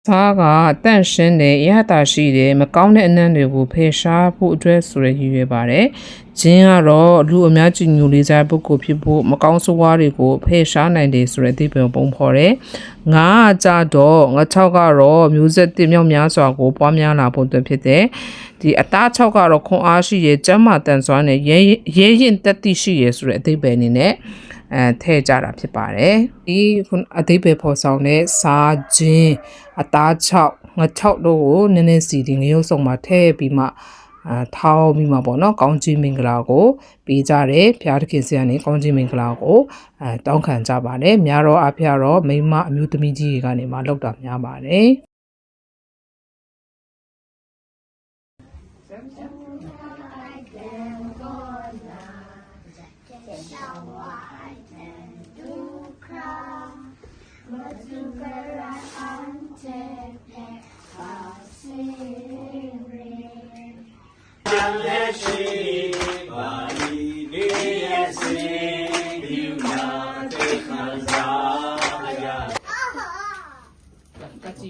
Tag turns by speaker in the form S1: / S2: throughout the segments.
S1: စားကတန့်ရှင်းတဲ့ရဟတာရှိတဲ့မကောင်းတဲ့အနံ့တွေကိုဖယ်ရှားဖို့အတွက်ဆိုရရည်ရွယ်ပါတယ်။ဂျင်းကတော့လူအများကြီးညူလေးစားပုဂ္ဂိုလ်ဖြစ်ဖို့မကောင်းဆိုးဝါးတွေကိုဖယ်ရှားနိုင်တယ်ဆိုတဲ့အဓိပ္ပာယ်ပုံဖော်တယ်။ငါးကြတော့ငါးချောက်ကတော့မျိုးဆက်တင်မြောက်များစွာကိုပွားများလာဖို့အတွက်ဖြစ်တယ်။ဒီအသားချောက်ကတော့ခွန်အားရှိရဲ့ကျမ်းမာတန်ဆွမ်းနဲ့ရဲရင်တက်တိရှိရဲ့ဆိုတဲ့အဓိပ္ပာယ်အနေနဲ့ထည့်ကြတာဖြစ်ပါတယ်ဒီအသေးပဲဖော်ဆောင်တဲ့စားခြင်းအသားချောက်ငါချောက်တို့ကိုနည်းနည်းစီဒီငရုတ်စုံမှာထည့်ပြီးမှထောင်းပြီးမှပေါ့နော်ကောင်းကြီးမင်္ဂလာကိုပေးကြတယ်ဖျားသခင်ဆရာနေကောင်းကြီးမင်္ဂလာကိုတောင်းခံကြပါတယ်များတော့အဖျားတော့မိမအမျိုးသမီးကြီးတွေကနေမှလောက်တာများပါတယ်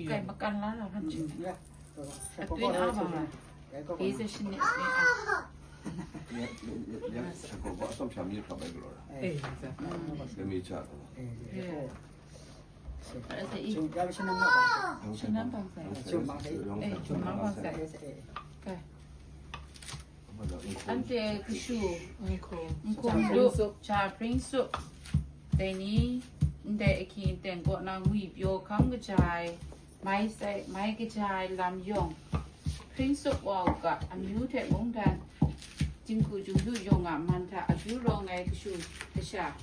S2: Kay makan lah kan juga. Atuin apa lah? Bisa sini.
S3: Ya, saya bawa som kami apa belum? Kami cakap.
S2: Cuma senang apa? Senang bangsa. Cuma bangsa. Kay. Ante kesu. Engkau duk cah prinsip. Teni. တဲ့အခင်းတန်ကောနာငွေပြောခမ်းကြိုင်မိုင်းဆိုင်မိုင်းကြိုင်လမ်ယုံ Prince of Wow ကအမျိုးထက်မုန်တန်ဂျင်ကူဂျူလူယုံကမန်တာအကျူရောငယ်ကရှူတခြား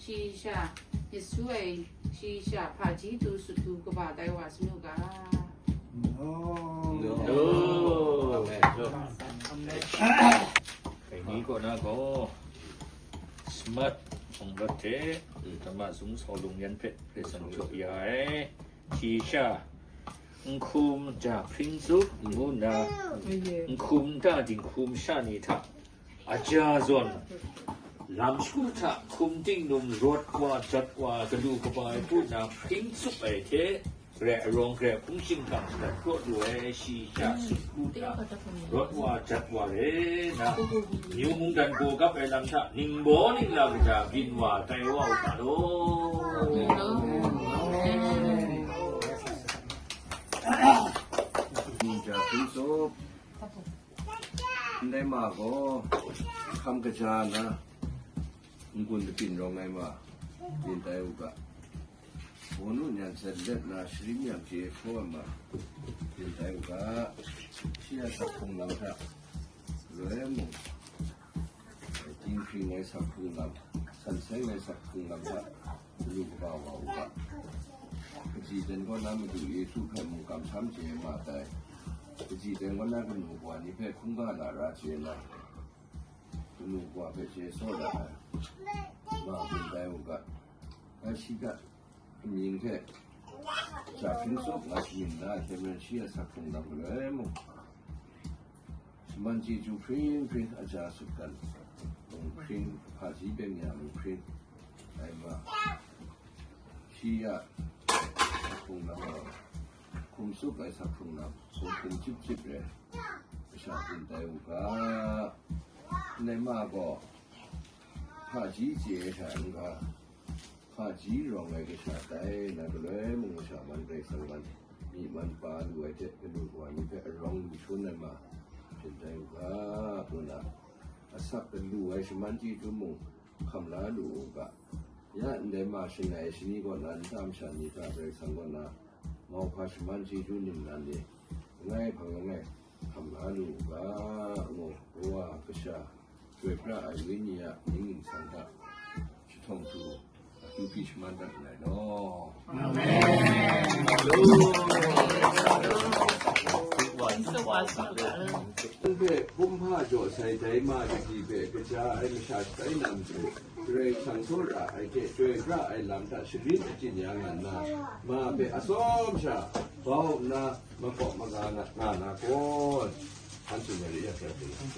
S2: ရှီရှာပစ်ဆွေရှီရှာဖာကြီးသူစုသူကပါတိုင်ဝါစနုက
S4: ไอ้นี้ก็นะก็สมัตของรถเทธรรมะสูงสอลุงยันเพชรเพชรสังโชยายชีชาคุมจากพริ้งซุปมูนาคุมด้าดิงคุมชานีทะอาจารย์ส่วนลำชูทะคุมติ้งนุ่มรถว่าจัดว่ากระดูกกระบายพูดนาพริ้งซุปไอเทแร่รองแร่พุ่งชิงกังแต่รถด้วยชีชาสุดพูดนารถว่าจัดว่าเลยนะนิ้วมุงดันโกกับไอ้ลำชะนิ่งโบนิ่งลำจะบินว่าใจว่าอุตาโด
S3: จะพิสูจน์ได้มาก็คำกระจายนะคุณจะกินรองไงมากินได้อุกะวันนู้นยังเสร็จเล็ดนะชิมยังเจี๊ยบเข้ามากินได้อุกะเชี่ยสักคงลำครับเรื่องมึงจริงจริงไงสักคงลำสันเซ็งไงสักคงลำครับลูกบ่าวอุกะจีเดนก็น้ำมันดูเอสุแค่มุกำช้ำเจี๊ยมาแต่จีเดนก็น่าเป็นหนูกว่านี่เพื่อคุ้มบ้านอาราเชียนะหนูกว่าเพื่อเชียโซ่ละมาเป็นได้อุกะไอ้ชิกะมีเงี้ยจากพิ้งซุปมาชิมได้แต่เมื่อเชียสักคงลำเลยมึงมันจีจูพริ้งอาจารย์สุดกันพริ้งภาษีเป็นอย่างพริ้งไอ้มาเชียคงลำคุมซุปไอ้สักคงลำคุมจิบเลยประชาชนได้อุกะในมาก็ภาษีเจี๊ยแทนก็ภาษีรองไอ้ก็ชาได้นะก็เลยมึงชามันไปสังวันมีมันปลาด้วยเจ็ดกระดูกว่ามีแค่รองมีชุนในมาเป็นใจว่าตัวน่ะสักเป็นดูไอ้สมันที่จุมุงคำลาดูกะยะในมาชนะไอ้ชนีก่อนนั้นตามฉันนี่ถ้าไปสังวันน่ะมองพาสมันที่จุนิมนั่นดิง่ายพังง่ายคำลาดูกะโง่ว่าก็ชาช่วยพระไอ้วิญญาณนิ่งสังกัดชุดทองทูยูพิชมันแบบไหนเนาะเพื่อพุ่มผ้าโจใส่ใจมาที่เพื่อกระจายประชาชนนำเรื่องสังสรไอ้เจ้าช่วยพระไอ้ลำตัดชีวิตจิตอย่างนั้นนะมาเป็นอสมชาเฝ้านะมาเกาะมางานนะโคตร 한 주머니야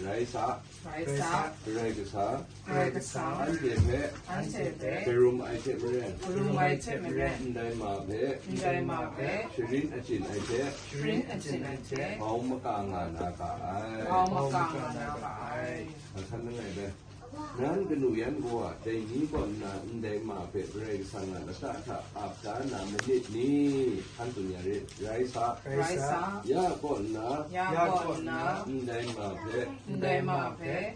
S3: 라이사
S2: 라이사
S3: 드래그사
S2: 브레그사
S3: 안제페
S2: 안체베
S3: 베룸 아이테브렌
S2: 부루마이체메레
S3: 인다이마베
S2: 인자이마베
S3: 슈린 아진 아이테
S2: 슈린 아치나체
S3: 마우마강아나가
S2: 마우마강아나바이
S3: 산능아이베 nan kenuyan gua dai ni kon na ndai ma pe break sanga na ta tha ap da na minute ni han tu nya re raisa
S2: 라이사
S3: ya kon na
S2: 야거나
S3: ndai ma pe
S2: 인다이마베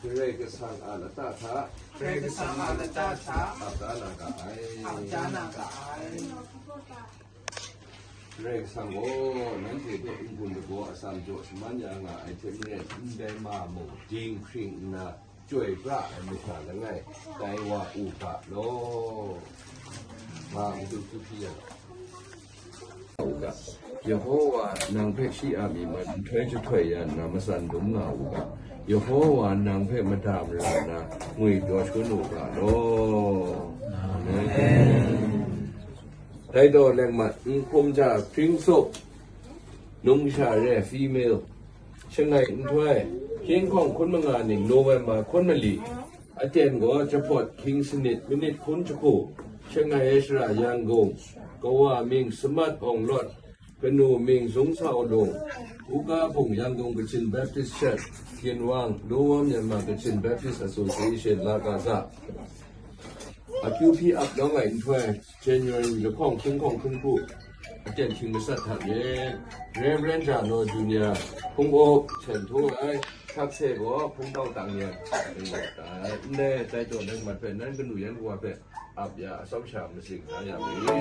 S3: break sanga na ta tha
S2: 브레그사 마르타타
S3: ap da na ga ai
S2: 아자나가이
S3: break sango nan te de ingun de go asam jo man ya nga ai te ne ndai ma mo jing khring na choi pra mi tha la ngai dai wa u pa lo ma du tu pi ya Yehovah nang phe shi a mi man thwe chu thwe ya na ma san dum nga u ga Yehovah nang phe ma da la na ngui do chu nu ga lo amen ได้โดนแรงมัดคมจะพริ้งศพนุ่งชาเร่ฟีเมลเช่นไงถ้วยเคียงของคนมางานหนึ่งโนเวมบาคนมาลีอาจารย์ก็จะพอดคิงสนิทมินิทคุณจะคู่เช่นไงเอสรายังงงก็ว่ามิงสมัดองรถเป็นนูมิงสงสาวลงอุกาพงยังงงกับชินแบปติสเชตเทียนวางดูว่ามีมากับชินแบปติสแอสโซเชชันลากาซาอาคิวพีอัพน้องไงถ้วย January จะข้องคุ้งผู้อาจารย์ชิงมาสัตว์ถัดเย่เรมเรนจาโนจูเนียพุ่งโอเฉินทั่วไอ้ทักเสกว่าพุ่งเต้าตังเนี่ยเป็นหมดแต่เน่ใจโจทย์นึงมันเป็นนั่นก็หนูยันกว่าเป็นอับยาซ้อมฉาบมาสิ่งหายาไม่